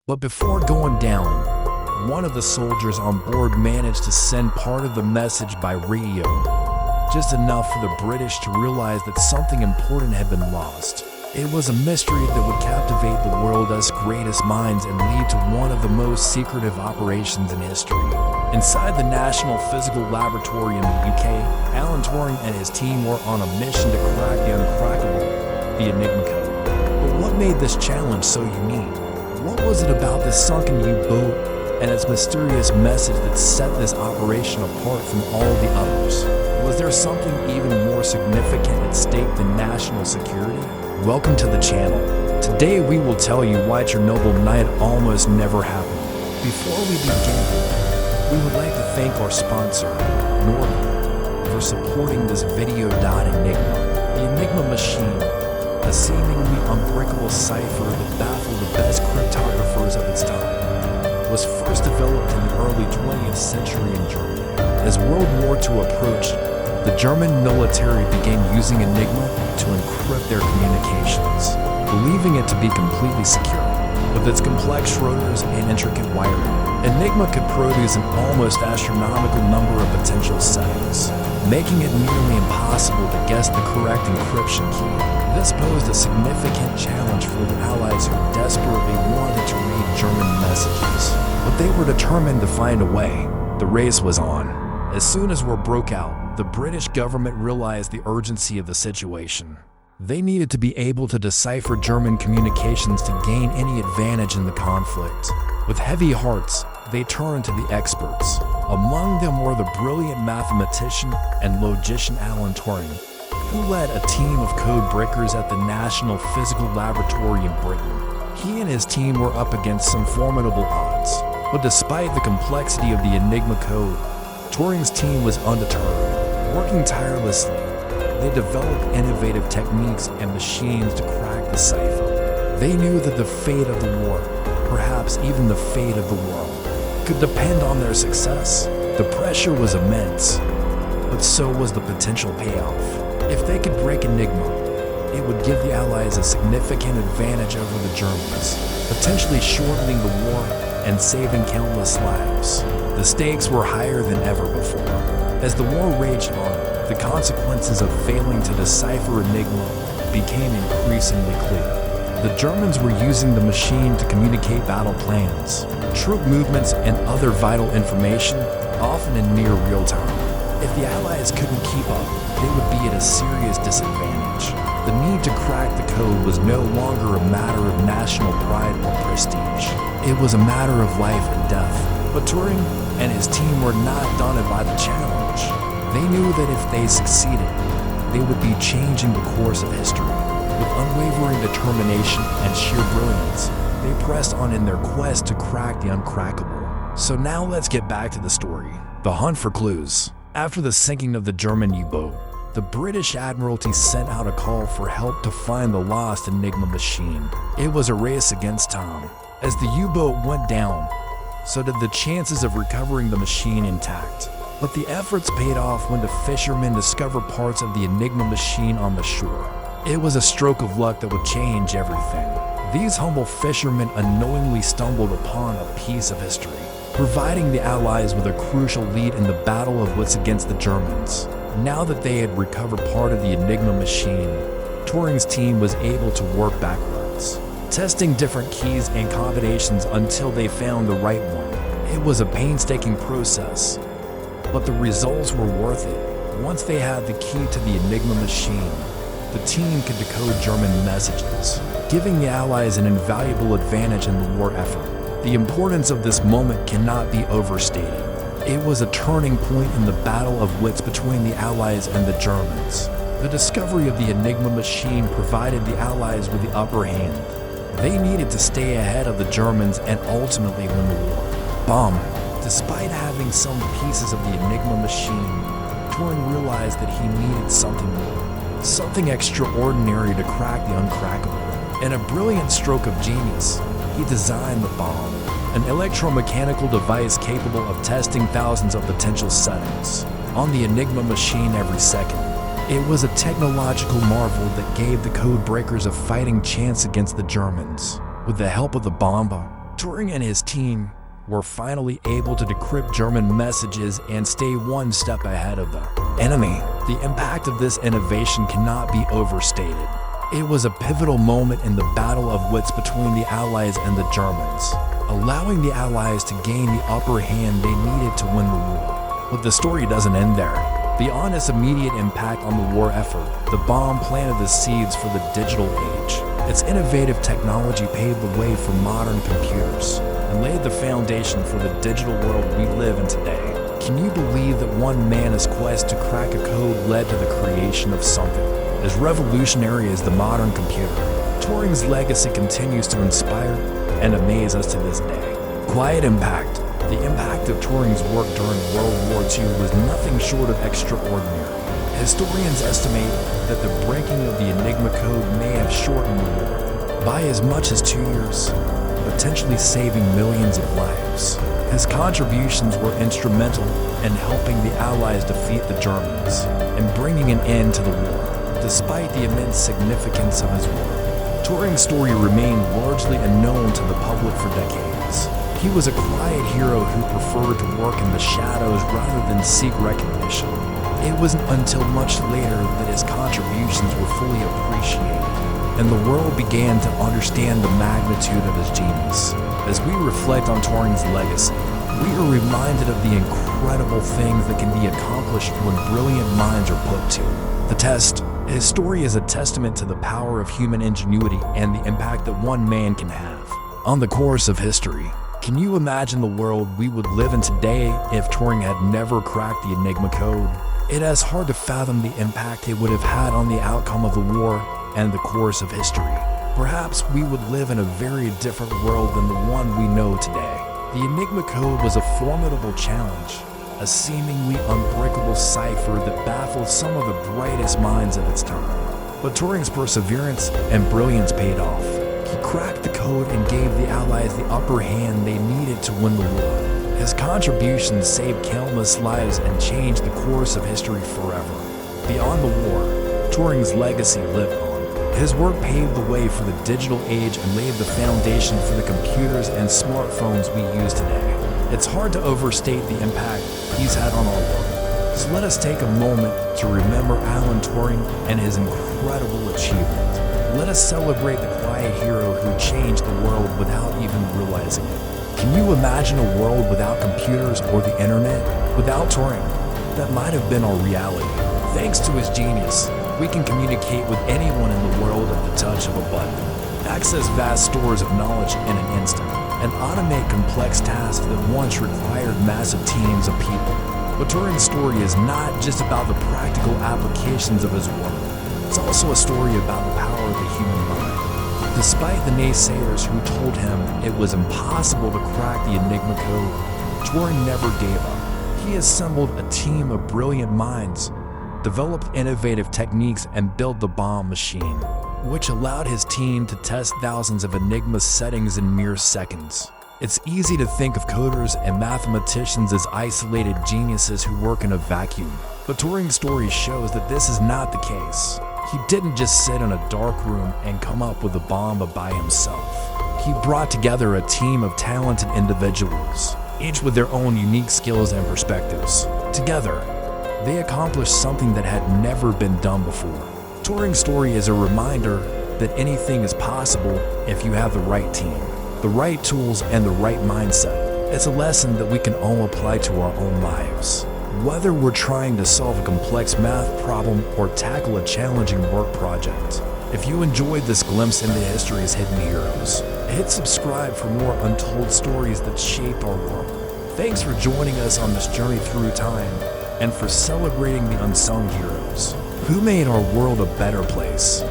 But before going down, one of the soldiers on board managed to send part of the message by radio, just enough for the British to realize that something important had been lost. It was a mystery that would captivate the world's greatest minds and lead to one of the most secretive operations in history. Inside the National Physical Laboratory in the UK, Alan Turing and his team were on a mission to crack the uncrackable, the Enigma code. But what made this challenge so unique? What was it about this sunken U-boat and its mysterious message that set this operation apart from all the others? Was there something even more significant at stake than national security? Welcome to the channel. Today we will tell you why Chernobyl might almost never happen. Before we begin, we would like to thank our sponsor, Norton, for supporting this video. Enigma. The Enigma machine, a seemingly unbreakable cipher that baffled the best cryptographers of its time, was first developed in the early 20th century in Germany. As World War II approached, the German military began using Enigma to encrypt their communications, believing it to be completely secure. With its complex Schroders and intricate wiring, Enigma could produce an almost astronomical number of potential settings, making it nearly impossible to guess the correct encryption key. This posed a significant challenge for the Allies who desperately wanted to read German messages. But they were determined to find a way. The race was on. As soon as war broke out, the British government realized the urgency of the situation. They needed to be able to decipher German communications to gain any advantage in the conflict. With heavy hearts, they turned to the experts. Among them were the brilliant mathematician and logician Alan Turing, who led a team of code breakers at the National Physical Laboratory in Britain. He and his team were up against some formidable odds, but despite the complexity of the Enigma code, Turing's team was undeterred. Working tirelessly, they developed innovative techniques and machines to crack the cipher. They knew that the fate of the war, perhaps even the fate of the world, could depend on their success. The pressure was immense, but so was the potential payoff. If they could break Enigma, it would give the Allies a significant advantage over the Germans, potentially shortening the war and saving countless lives. The stakes were higher than ever before. As the war raged on, the consequences of failing to decipher Enigma became increasingly clear. The Germans were using the machine to communicate battle plans, troop movements, and other vital information, often in near real time. If the Allies couldn't keep up, they would be at a serious disadvantage. The need to crack the code was no longer a matter of national pride or prestige. It was a matter of life and death. But Turing and his team were not daunted by the challenge. They knew that if they succeeded, they would be changing the course of history. With unwavering determination and sheer brilliance, they pressed on in their quest to crack the uncrackable. So now let's get back to the story. The hunt for clues. After the sinking of the German U-boat, the British Admiralty sent out a call for help to find the lost Enigma machine. It was a race against time. As the U-boat went down, so did the chances of recovering the machine intact. But the efforts paid off when the fishermen discovered parts of the Enigma machine on the shore. It was a stroke of luck that would change everything. These humble fishermen unknowingly stumbled upon a piece of history, providing the Allies with a crucial lead in the battle of wits against the Germans. Now that they had recovered part of the Enigma machine, Turing's team was able to work backwards, testing different keys and combinations until they found the right one. It was a painstaking process, but the results were worth it. Once they had the key to the Enigma machine, the team could decode German messages, giving the Allies an invaluable advantage in the war effort. The importance of this moment cannot be overstated. It was a turning point in the battle of wits between the Allies and the Germans. The discovery of the Enigma machine provided the Allies with the upper hand. They needed to stay ahead of the Germans and ultimately win the war. Despite having some pieces of the Enigma machine, Turing realized that he needed something more, something extraordinary to crack the uncrackable. In a brilliant stroke of genius, he designed the bomb, an electromechanical device capable of testing thousands of potential settings on the Enigma machine every second. It was a technological marvel that gave the code breakers a fighting chance against the Germans. With the help of the bomb, Turing and his team were finally able to decrypt German messages and stay one step ahead of the enemy. The impact of this innovation cannot be overstated. It was a pivotal moment in the battle of wits between the Allies and the Germans, allowing the Allies to gain the upper hand they needed to win the war. But the story doesn't end there. Beyond its immediate impact on the war effort, the bomb planted the seeds for the digital age. Its innovative technology paved the way for modern computers and laid the foundation for the digital world we live in today. Can you believe that one man's quest to crack a code led to the creation of something as revolutionary as the modern computer? Turing's legacy continues to inspire and amaze us to this day. Quiet impact. The impact of Turing's work during World War II was nothing short of extraordinary. Historians estimate that the breaking of the Enigma code may have shortened the war by as much as 2 years, potentially saving millions of lives. His contributions were instrumental in helping the Allies defeat the Germans and bringing an end to the war. Despite the immense significance of his work, Turing's story remained largely unknown to the public for decades. He was a quiet hero who preferred to work in the shadows rather than seek recognition. It wasn't until much later that his contributions were fully appreciated, and the world began to understand the magnitude of his genius. As we reflect on Turing's legacy, we are reminded of the incredible things that can be accomplished when brilliant minds are put to the test. His story is a testament to the power of human ingenuity and the impact that one man can have on the course of history. Can you imagine the world we would live in today if Turing had never cracked the Enigma code? It is hard to fathom the impact it would have had on the outcome of the war and the course of history. Perhaps we would live in a very different world than the one we know today. The Enigma code was a formidable challenge, a seemingly unbreakable cipher that baffled some of the brightest minds of its time. But Turing's perseverance and brilliance paid off. He cracked the code and gave the Allies the upper hand they needed to win the war. His contributions saved countless lives and changed the course of history forever. Beyond the war, Turing's legacy lived on. His work paved the way for the digital age and laid the foundation for the computers and smartphones we use today. It's hard to overstate the impact he's had on our world. So let us take a moment to remember Alan Turing and his incredible achievement. Let us celebrate the quiet hero who changed the world without even realizing it. Can you imagine a world without computers or the internet? Without Turing, that might have been our reality. Thanks to his genius, we can communicate with anyone in the world at the touch of a button, access vast stores of knowledge in an instant, and automate complex tasks that once required massive teams of people. But Turing's story is not just about the practical applications of his work. It's also a story about the power of the human mind. Despite the naysayers who told him it was impossible to crack the Enigma code, Turing never gave up. He assembled a team of brilliant minds, developed innovative techniques, and built the bomb machine, which allowed his team to test thousands of Enigma settings in mere seconds. It's easy to think of coders and mathematicians as isolated geniuses who work in a vacuum, but Turing's story shows that this is not the case. He didn't just sit in a dark room and come up with a bomb by himself. He brought together a team of talented individuals, each with their own unique skills and perspectives. Together, they accomplished something that had never been done before. Turing's story is a reminder that anything is possible if you have the right team, the right tools, and the right mindset. It's a lesson that we can all apply to our own lives. Whether we're trying to solve a complex math problem or tackle a challenging work project. If you enjoyed this glimpse into history's hidden heroes, hit subscribe for more untold stories that shaped our world. Thanks for joining us on this journey through time and for celebrating the unsung heroes who made our world a better place.